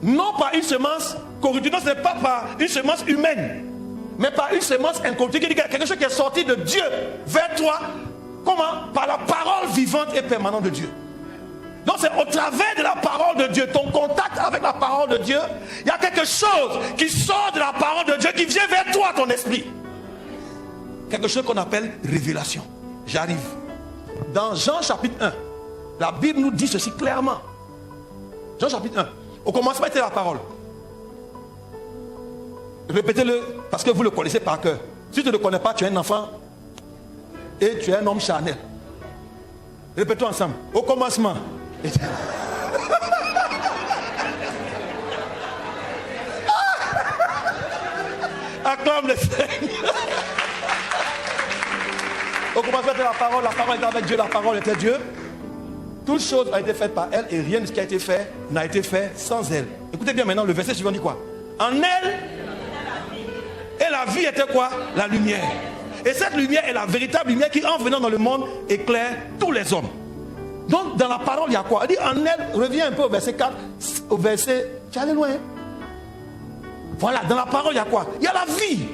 Non par une semence corruptible, ce n'est pas par une semence humaine, mais par une semence incorruptible, quelque chose qui est sorti de Dieu vers toi. Comment? Par la parole vivante et permanente de Dieu. Donc c'est au travers de la parole de Dieu, ton contact avec la parole de Dieu, il y a quelque chose qui sort de la parole de Dieu, qui vient vers toi, ton esprit. Quelque chose qu'on appelle révélation. J'arrive. Dans Jean chapitre 1, la Bible nous dit ceci clairement. Jean chapitre 1. Au commencement était la parole. Répétez-le parce que vous le connaissez par cœur. Si tu ne le connais pas, tu es un enfant. et tu es un homme charnel. Répétons ensemble. Au commencement. Acclame le Seigneur. Au commencement était la parole était avec Dieu, la parole était Dieu. Toute chose a été faite par elle et rien de ce qui a été fait n'a été fait sans elle. Écoutez bien maintenant, le verset suivant dit quoi? En elle, et la vie était quoi? La lumière. Et cette lumière est la véritable lumière qui, en venant dans le monde, éclaire tous les hommes. Donc dans la parole, il y a quoi? Elle dit en elle, reviens un peu au verset 4, au verset, tu es allé loin. Voilà, dans la parole, il y a quoi? Il y a la vie.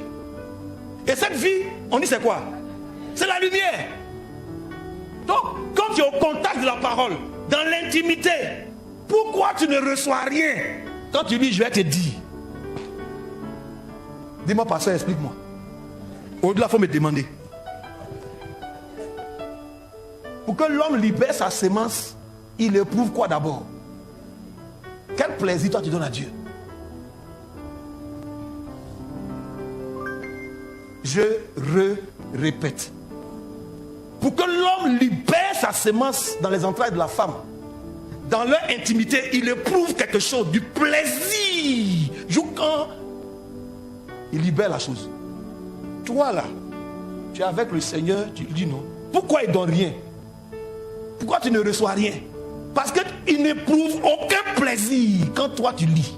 Et cette vie, on dit c'est quoi? C'est la lumière. Donc, quand tu es au contact de la parole, dans l'intimité, pourquoi tu ne reçois rien? Quand tu lis, je vais te dire. Dis-moi, pasteur, explique-moi. Au-delà, il faut me demander. Pour que l'homme libère sa sémence, il éprouve quoi d'abord? Quel plaisir toi tu donnes à Dieu? Je répète. Pour que l'homme libère sa sémence dans les entrailles de la femme, dans leur intimité, il éprouve quelque chose, du plaisir. Quand il libère la chose. Toi là, tu es avec le Seigneur, tu lui dis non. Pourquoi il ne donne rien? Pourquoi tu ne reçois rien? Parce qu'il n'éprouve aucun plaisir quand toi tu lis.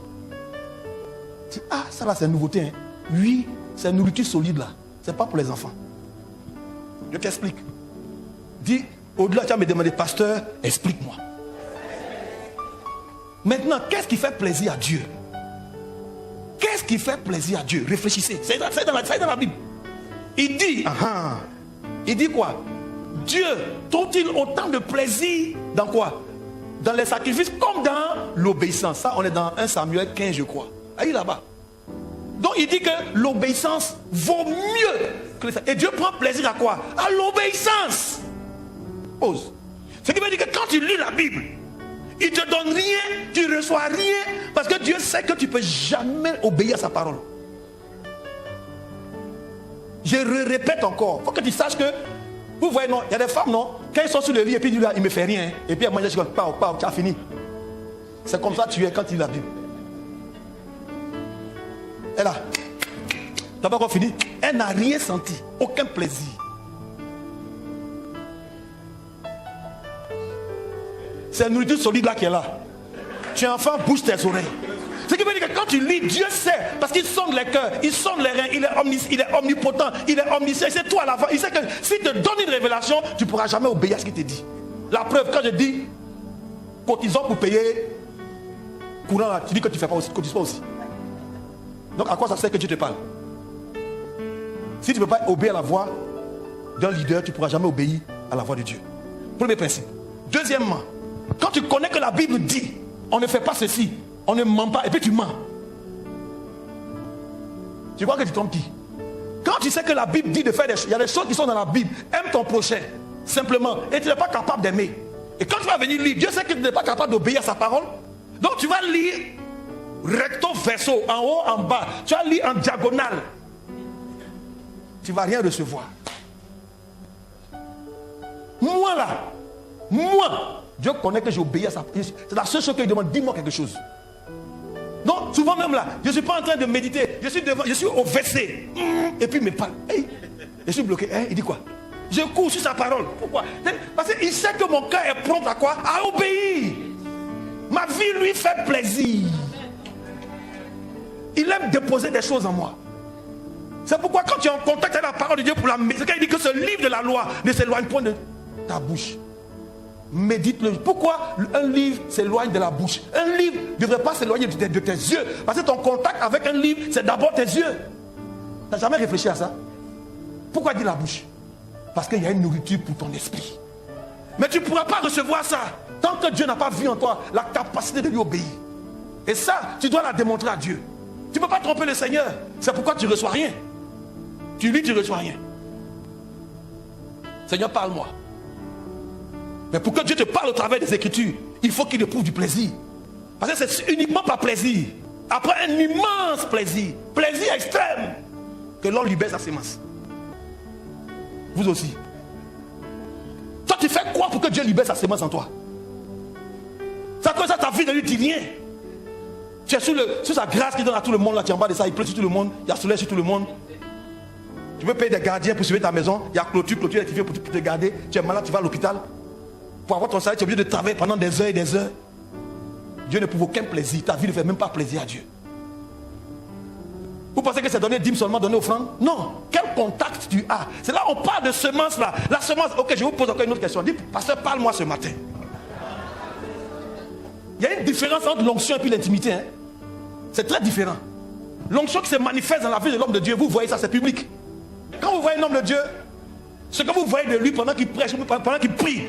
Tu dis, ah, ça là c'est une nouveauté. Hein? Oui, c'est une nourriture solide là. C'est pas pour les enfants. Je t'explique. Dis, au-delà, tu vas me demander, pasteur, explique-moi. Maintenant, qu'est-ce qui fait plaisir à Dieu? Qu'est-ce qui fait plaisir à Dieu? Réfléchissez. C'est dans la Bible. Il dit quoi? Dieu trouve-t-il autant de plaisir dans quoi? Dans les sacrifices comme dans l'obéissance. Ça, on est dans 1 Samuel 15, je crois. Allez là-bas. Donc il dit que l'obéissance vaut mieux que ça. Et Dieu prend plaisir à quoi? À l'obéissance. Pause. Ce qui veut dire que quand tu lis la Bible, il ne te donne rien, tu ne reçois rien, parce que Dieu sait que tu ne peux jamais obéir à sa parole. Je répète encore, il faut que tu saches que, vous voyez, non, il y a des femmes, non, quand ils sont sur le lit et puis ils disent, il ne me fait rien, et puis à manger, je dis, tu as fini. C'est comme ça que tu es quand tu lis la Bible. Elle a, tu n'as pas encore fini, elle n'a rien senti, aucun plaisir. C'est une nourriture solide là qui est là. Tu es enfant, bouge tes oreilles. Ce qui veut dire que quand tu lis, Dieu sait, parce qu'il sonde les cœurs, il sonde les reins, il est omnipotent, il est omniscient, il sait tout à l'avant. Il sait que s'il te donne une révélation, tu ne pourras jamais obéir à ce qu'il te dit. La preuve, quand je dis cotisons pour payer courant là, tu dis que tu ne fais pas aussi, cotises pas aussi. Donc à quoi ça sert que Dieu te parle? Si tu ne peux pas obéir à la voix d'un leader, tu ne pourras jamais obéir à la voix de Dieu. Premier principe. Deuxièmement, quand tu connais que la Bible dit, on ne fait pas ceci, on ne ment pas, et puis tu mens. Tu crois que tu trompes qui? Quand tu sais que la Bible dit de faire des choses, il y a des choses qui sont dans la Bible. Aime ton prochain, simplement, et tu n'es pas capable d'aimer. Et quand tu vas venir lire, Dieu sait que tu n'es pas capable d'obéir à sa parole. Donc tu vas lire recto verso, en haut, en bas. Tu vas lire en diagonale. Tu ne vas rien recevoir. Moi là, moi, Dieu connaît que j'obéis à sa parole. C'est la seule chose qu'il demande, dis-moi quelque chose. Donc souvent même là, je ne suis pas en train de méditer, je suis au verset. Et puis il me parle. Hey, je suis bloqué. Il dit quoi? Je cours sur sa parole. Pourquoi? Parce qu'il sait que mon cœur est prompt à quoi? À obéir. Ma vie lui fait plaisir. Il aime déposer des choses en moi. C'est pourquoi quand tu es en contact avec la parole de Dieu pour la méditer, il dit que ce livre de la loi ne s'éloigne point de ta bouche. Médite-le. Pourquoi un livre s'éloigne de la bouche? Un livre ne devrait pas s'éloigner de tes yeux. Parce que ton contact avec un livre, c'est d'abord tes yeux. Tu n'as jamais réfléchi à ça? Pourquoi dire la bouche? Parce qu'il y a une nourriture pour ton esprit. Mais tu ne pourras pas recevoir ça tant que Dieu n'a pas vu en toi la capacité de lui obéir. Et ça, tu dois la démontrer à Dieu. Tu ne peux pas tromper le Seigneur. C'est pourquoi tu ne reçois rien. Tu lis, tu ne reçois rien. Seigneur, parle-moi. Mais pour que Dieu te parle au travers des Écritures, il faut qu'il éprouve du plaisir. Parce que c'est uniquement par plaisir, après un immense plaisir, plaisir extrême, que l'on libère sa sémence. Vous aussi. Toi, tu fais quoi pour que Dieu libère sa semence en toi? C'est à cause de ça, ta vie ne lui dit rien. Tu es sur sa grâce qu'il donne à tout le monde. Là, tu es en bas de ça, il pleut sur tout le monde. Il y a soleil sur tout le monde. Tu peux payer des gardiens pour surveiller ta maison. Il y a clôture électrifiée pour te garder. Tu es malade, tu vas à l'hôpital. Pour avoir ton salaire, tu es obligé de travailler pendant des heures et des heures. Dieu ne prouve aucun plaisir. Ta vie ne fait même pas plaisir à Dieu. Vous pensez que c'est donner dîme seulement, donner offrande? Non. Quel contact tu as? C'est là on parle de semence là. La semence, ok, je vous pose encore une autre question. Dis, pasteur, parle-moi ce matin. Il y a une différence entre l'onction et puis l'intimité. Hein? C'est très différent. L'onction qui se manifeste dans la vie de l'homme de Dieu, vous voyez ça, c'est public. Quand vous voyez l'homme de Dieu, ce que vous voyez de lui pendant qu'il prêche, pendant qu'il prie,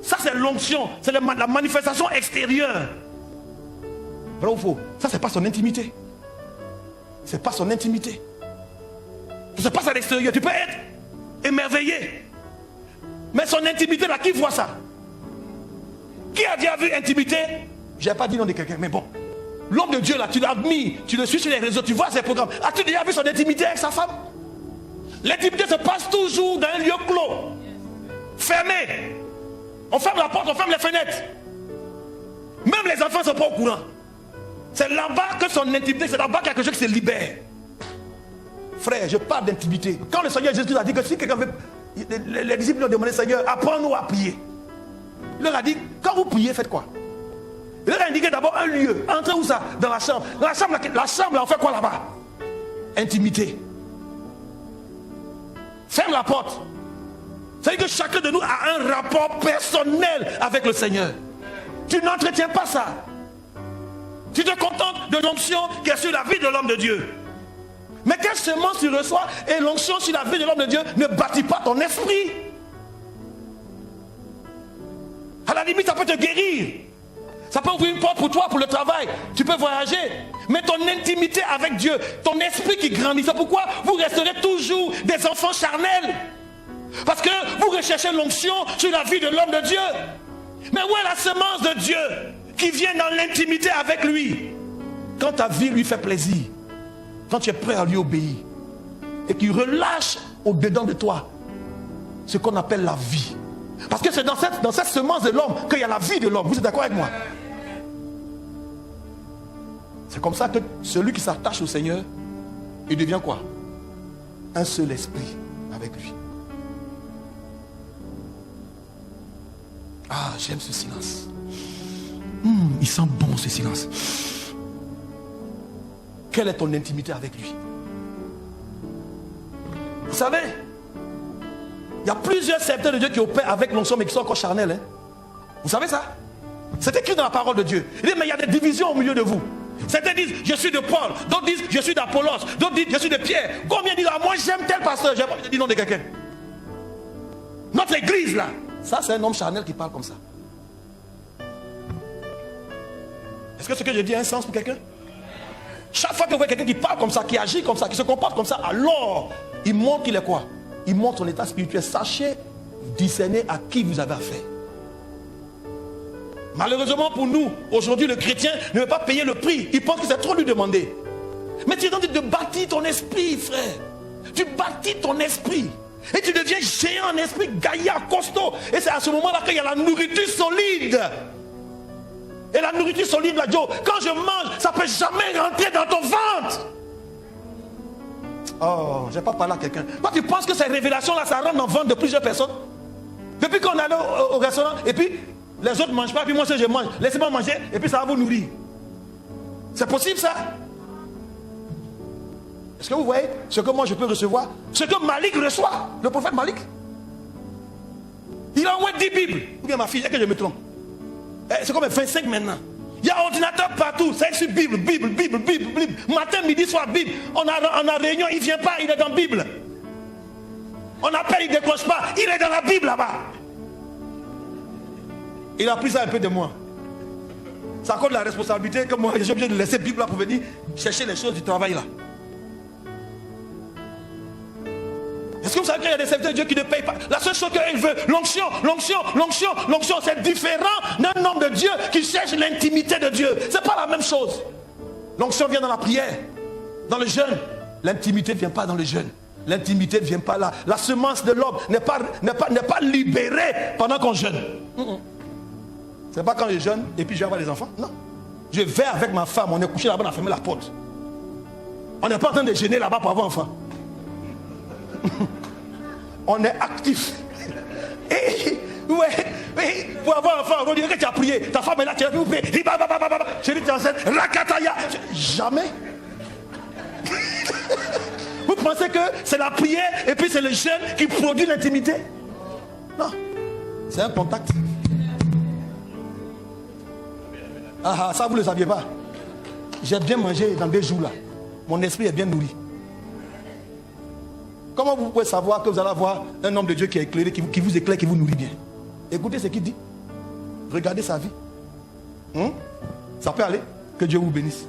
ça c'est l'onction, c'est la manifestation extérieure. Vrai ou faux? Ça c'est pas son intimité. C'est pas son intimité. Ça se passe à l'extérieur. Tu peux être émerveillé. Mais son intimité là, qui voit ça? Qui a déjà vu intimité? Je n'ai pas dit nom de quelqu'un, mais bon. L'homme de Dieu là, tu l'admires, tu le suis sur les réseaux, tu vois ses programmes. As-tu déjà vu son intimité avec sa femme? L'intimité se passe toujours dans un lieu clos, fermé. On ferme la porte, on ferme les fenêtres. Même les enfants ne sont pas au courant. C'est là-bas que son intimité, c'est là-bas qu'il y a quelque chose qui se libère. Frère, je parle d'intimité. Quand le Seigneur Jésus a dit que si quelqu'un veut... Les disciples lui ont demandé, Seigneur, apprends-nous à prier. Il leur a dit, quand vous priez, faites quoi? Il leur a indiqué d'abord un lieu. Entrez où ça? Dans la chambre. Dans la chambre, on fait quoi là-bas? Intimité. Ferme la porte. C'est-à-dire que chacun de nous a un rapport personnel avec le Seigneur. Tu n'entretiens pas ça. Tu te contentes de l'onction qui est sur la vie de l'homme de Dieu. Mais quelle semence tu reçois et l'onction sur la vie de l'homme de Dieu ne bâtit pas ton esprit. À la limite, ça peut te guérir. Ça peut ouvrir une porte pour toi, pour le travail. Tu peux voyager. Mais ton intimité avec Dieu, ton esprit qui grandit, c'est pourquoi vous resterez toujours des enfants charnels. Parce que vous recherchez l'onction sur la vie de l'homme de Dieu. Mais où est la semence de Dieu qui vient dans l'intimité avec lui? Quand ta vie lui fait plaisir, quand tu es prêt à lui obéir, et qu'il relâche au-dedans de toi ce qu'on appelle la vie. Parce que c'est dans cette semence de l'homme qu'il y a la vie de l'homme. Vous êtes d'accord avec moi? C'est comme ça que celui qui s'attache au Seigneur, il devient quoi? Un seul esprit avec lui. Ah, j'aime ce silence. Il sent bon ce silence. Quelle est ton intimité avec lui? Vous savez, il y a plusieurs serviteurs de Dieu qui opèrent avec l'onction mais qui sont encore charnels. Hein? Vous savez ça? C'est écrit dans la parole de Dieu. Il dit, mais il y a des divisions au milieu de vous. Certains disent, je suis de Paul. D'autres disent, je suis d'Apollos. D'autres disent, je suis de Pierre. Combien disent, ah, moi j'aime tel pasteur. J'ai pas dit nom de quelqu'un. Notre église là. Ça c'est un homme charnel qui parle comme ça. Est-ce que ce que je dis a un sens pour quelqu'un? Chaque fois que vous voyez quelqu'un qui parle comme ça, qui agit comme ça, qui se comporte comme ça, alors il montre qu'il est quoi? Il montre son état spirituel. Sachez discerner à qui vous avez affaire. Malheureusement pour nous, aujourd'hui le chrétien ne veut pas payer le prix. Il pense que c'est trop lui demander. Mais tu es en train de bâtir ton esprit, frère. Tu bâtis ton esprit. Et tu deviens géant en esprit, gaillard, costaud. Et c'est à ce moment-là qu'il y a la nourriture solide. Et la nourriture solide, là, Joe, quand je mange, ça ne peut jamais rentrer dans ton ventre. Oh, je n'ai pas parlé à quelqu'un. Toi, tu penses que ces révélations-là, ça rentre dans le ventre de plusieurs personnes? Depuis qu'on allait au restaurant, et puis les autres ne mangent pas, puis moi, je mange. Laissez-moi manger, et puis ça va vous nourrir. C'est possible, ça? Est-ce que vous voyez ce que moi je peux recevoir? Ce que Malik reçoit, le prophète Malik. Il a au moins 10 Bibles. Ou bien ma fille, est-ce que je me trompe? C'est comme 25 maintenant. Il y a ordinateur partout. C'est sur Bible, Bible, Bible, Bible, Bible. Matin, midi, soir, Bible. On a réunion, il ne vient pas, il est dans la Bible. On appelle, il ne décroche pas. Il est dans la Bible là-bas. Il a pris ça un peu de moi. Ça compte la responsabilité que moi, j'ai obligé de laisser la Bible là pour venir chercher les choses du travail là. Est-ce que vous savez qu'il y a des serviteurs de Dieu qui ne payent pas? La seule chose qu'il veut, l'onction, l'onction, l'onction, l'onction, c'est différent d'un homme de Dieu qui cherche l'intimité de Dieu. Ce n'est pas la même chose. L'onction vient dans la prière, dans le jeûne. L'intimité ne vient pas dans le jeûne. L'intimité ne vient pas là. La semence de l'homme n'est pas libérée pendant qu'on jeûne. C'est pas quand je jeûne et puis je vais avoir des enfants. Non. Je vais avec ma femme, on est couché là-bas, on a fermé la porte. On n'est pas en train de jeûner là-bas pour avoir un enfant. On est actif. Et pour avoir un enfant, on dirait que tu as prié. Ta femme est là, tu as vu, chérie, tu es enceinte, rakataya. Jamais. Vous pensez que c'est la prière et puis c'est le jeûne qui produit l'intimité? Non. C'est un contact. Ah, ça vous ne le saviez pas. J'ai bien mangé dans 2 jours là. Mon esprit est bien nourri. Comment vous pouvez savoir que vous allez avoir un homme de Dieu qui est éclairé, qui vous éclaire, qui vous nourrit bien? Écoutez ce qu'il dit. Regardez sa vie. Ça peut aller. Que Dieu vous bénisse.